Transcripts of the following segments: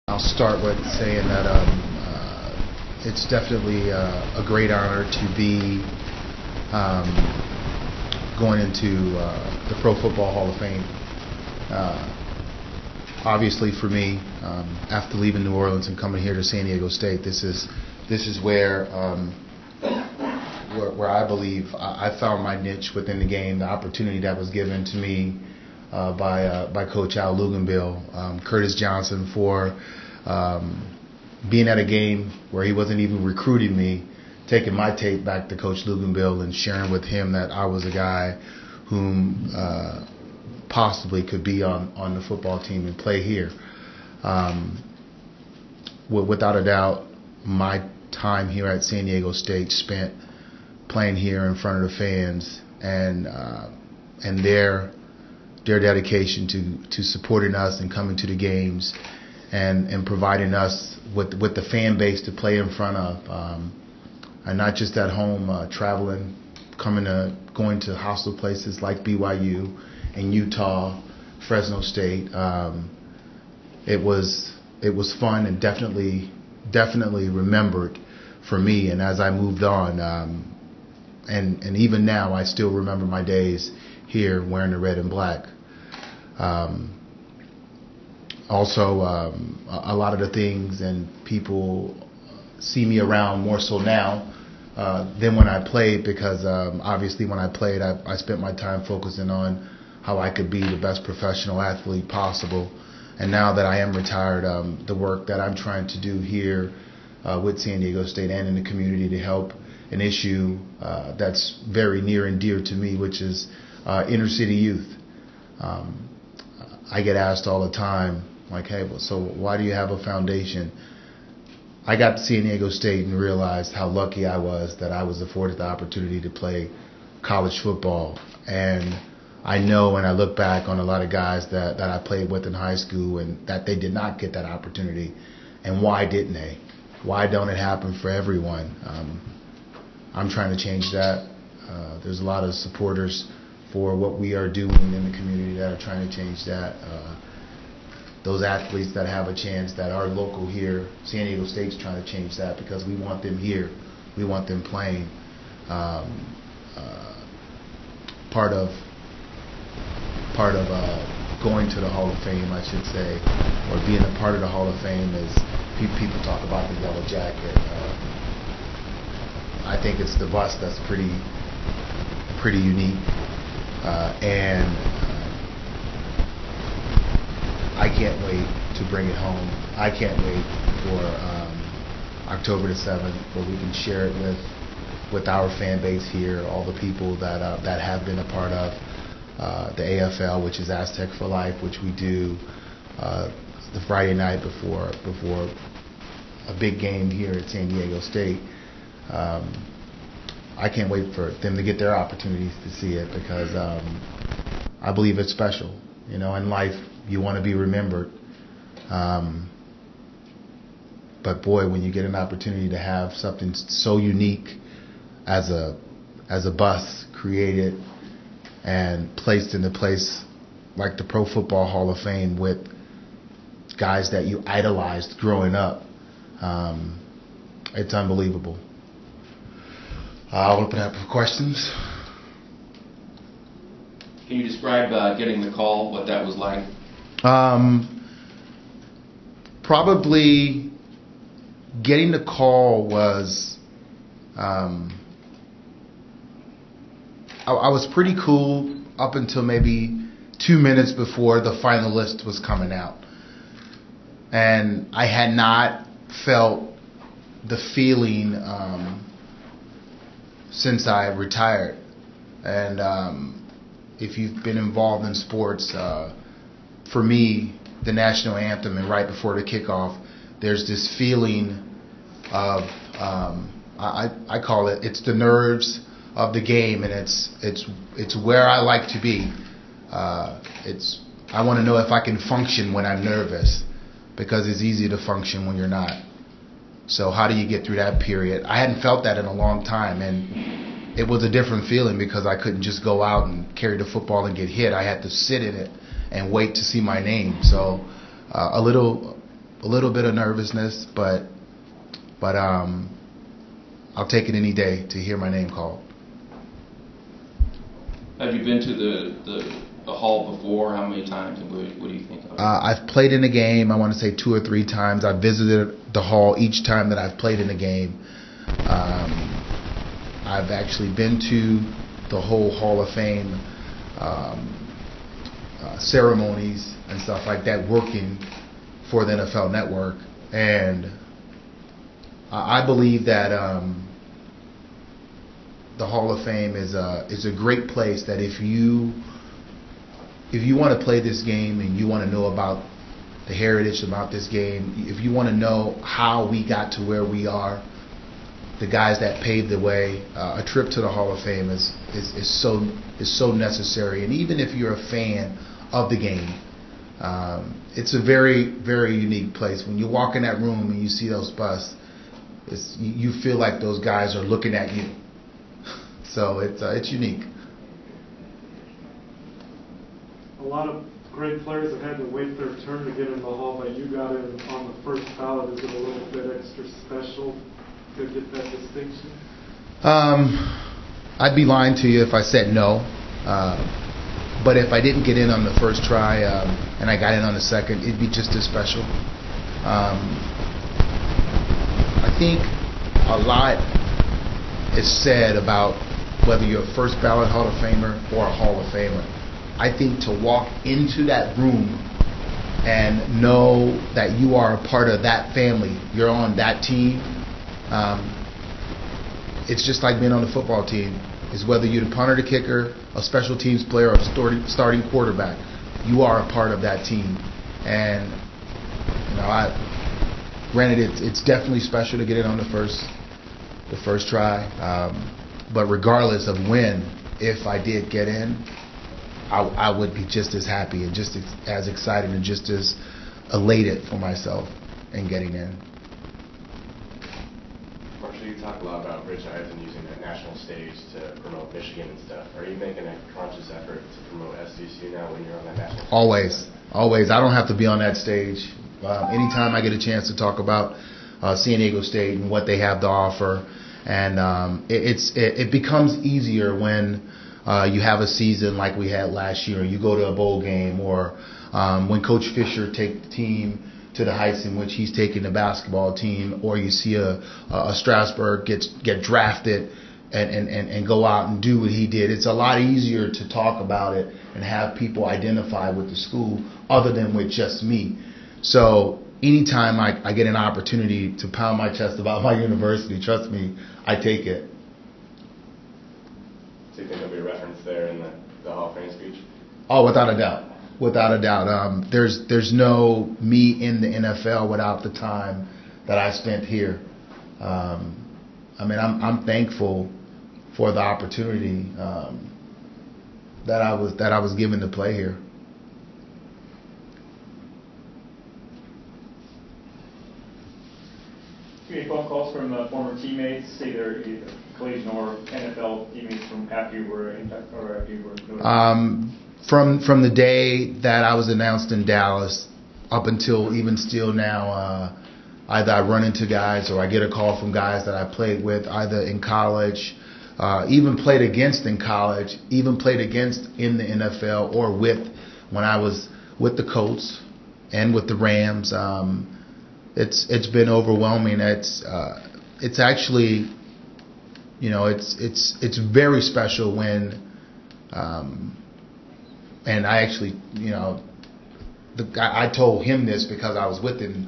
I'll start with saying that it's definitely a great honor to be going into the Pro Football Hall of Fame. Obviously, for me, after leaving New Orleans and coming here to San Diego State, this is where I believe I found my niche within the game. The opportunity that was given to me by Coach Al Luganbill, Curtis Johnson, for being at a game where he wasn't even recruiting me, taking my tape back to Coach Luganbill and sharing with him that I was a guy whom possibly could be on the football team and play here. Without a doubt, my time here at San Diego State spent playing here in front of the fans and their dedication to supporting us and coming to the games and providing us with the fan base to play in front of, and not just at home, traveling, going to hostile places like BYU and Utah, Fresno State. It was fun and definitely remembered for me. And as I moved on, and even now, I still remember my days here wearing the red and black. Also, a lot of the things and people see me around more so now than when I played, because obviously when I played, I spent my time focusing on how I could be the best professional athlete possible. And now that I am retired, the work that I'm trying to do here with San Diego State and in the community to help an issue that's very near and dear to me, which is inner city youth. I get asked all the time, like, hey, well, so why do you have a foundation? I got to San Diego State and realized how lucky I was that I was afforded the opportunity to play college football. And I know when I look back on a lot of guys that I played with in high school and that they did not get that opportunity. And why didn't they? Why don't it happen for everyone? I'm trying to change that. There's a lot of supporters for what we are doing in the community that are trying to change that. Those athletes that have a chance that are local here, San Diego State's trying to change that because we want them here. We want them playing. Part of going to the Hall of Fame, I should say, or being a part of the Hall of Fame is people talk about the yellow jacket. I think it's the bus that's pretty unique. And I can't wait to bring it home. I can't wait for October the 7th, where we can share it with our fan base here, all the people that have been a part of the AFL, which is Aztec for Life, which we do the Friday night before a big game here at San Diego State. I can't wait for them to get their opportunities to see it, because I believe it's special. You know, in life, you want to be remembered. But boy, when you get an opportunity to have something so unique as a bus created and placed in a place like the Pro Football Hall of Fame with guys that you idolized growing up, it's unbelievable. I'll open up for questions. Can you describe getting the call, what that was like? Probably getting the call was, I was pretty cool up until maybe 2 minutes before the final list was coming out. And I had not felt the feeling since I retired. And if you've been involved in sports, for me, the national anthem and right before the kickoff, there's this feeling of, I call it's the nerves of the game, and it's where I like to be. I want to know if I can function when I'm nervous, because it's easy to function when you're not. So how do you get through that period? I hadn't felt that in a long time, and it was a different feeling because I couldn't just go out and carry the football and get hit. I had to sit in it and wait to see my name. So a little little bit of nervousness, but I'll take it any day to hear my name called. Have you been to the hall before? How many times, and what do you think of it? I've played in a game, I want to say 2 or 3 times. I've visited the hall each time that I've played in a game. I've actually been to the whole Hall of Fame ceremonies and stuff like that, working for the NFL Network. And I believe that the Hall of Fame is a great place that if you want to play this game and you want to know about the heritage about this game, if you want to know how we got to where we are, the guys that paved the way, a trip to the Hall of Fame is so necessary. And even if you're a fan of the game, it's a very, very unique place. When you walk in that room and you see those busts, you feel like those guys are looking at you. So it's unique. A lot of great players have had to wait their turn to get in the Hall, but you got in on the first ballot. Is it a little bit extra special to get that distinction? I'd be lying to you if I said no. But if I didn't get in on the first try and I got in on the second, it'd be just as special. I think a lot is said about whether you're a first ballot Hall of Famer or a Hall of Famer. I think to walk into that room and know that you are a part of that family, you're on that team, it's just like being on the football team. Is whether you're the punter, the kicker, a special teams player, or a starting quarterback, you are a part of that team. And granted, it's definitely special to get in on the first try. But regardless of when, if I did get in, I would be just as happy and just as excited and just as elated for myself in getting in. Marshall, you talk a lot about Rich Eisen using the national stage to promote Michigan and stuff. Are you making a conscious effort to promote SDSU now when you're on that national stage? Always. I don't have to be on that stage. Anytime I get a chance to talk about San Diego State and what they have to offer, and it becomes easier when you have a season like we had last year, and you go to a bowl game, or when Coach Fisher take the team to the heights in which he's taking the basketball team, or you see a Strasburg get drafted and go out and do what he did. It's a lot easier to talk about it and have people identify with the school other than with just me. So anytime I get an opportunity to pound my chest about my university, trust me, I take it. Do you think there'll be a reference there in the Hall of Fame speech? Oh, without a doubt. There's no me in the NFL without the time that I spent here. I'm thankful for the opportunity that I was given to play here. Do you get phone calls from former teammates, either collegiate or NFL teammates from after you were noticed? From the day that I was announced in Dallas up until even still now, either I run into guys or I get a call from guys that I played with either in college, even played against in college, even played against in the NFL, or when I was with the Colts and with the Rams. It's been overwhelming. It's actually, it's very special when, and I actually, I told him this because I was with him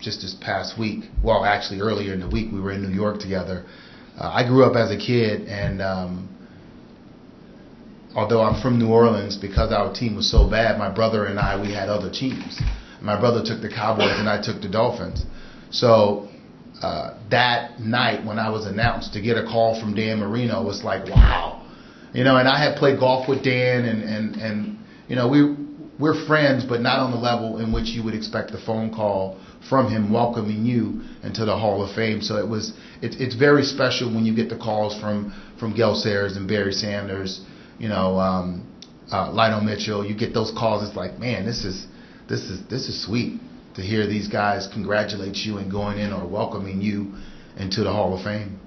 just this past week. Well, actually earlier in the week we were in New York together. I grew up as a kid, and although I'm from New Orleans, because our team was so bad, my brother and I, we had other teams. My brother took the Cowboys and I took the Dolphins. So that night when I was announced, to get a call from Dan Marino was like, wow. And I had played golf with Dan, and we're friends, but not on the level in which you would expect a phone call from him welcoming you into the Hall of Fame. So it's very special when you get the calls from Gale Sayers and Barry Sanders, Lionel Mitchell. You get those calls. It's like, man, this is sweet. to hear these guys congratulate you and going in or welcoming you into the Hall of Fame.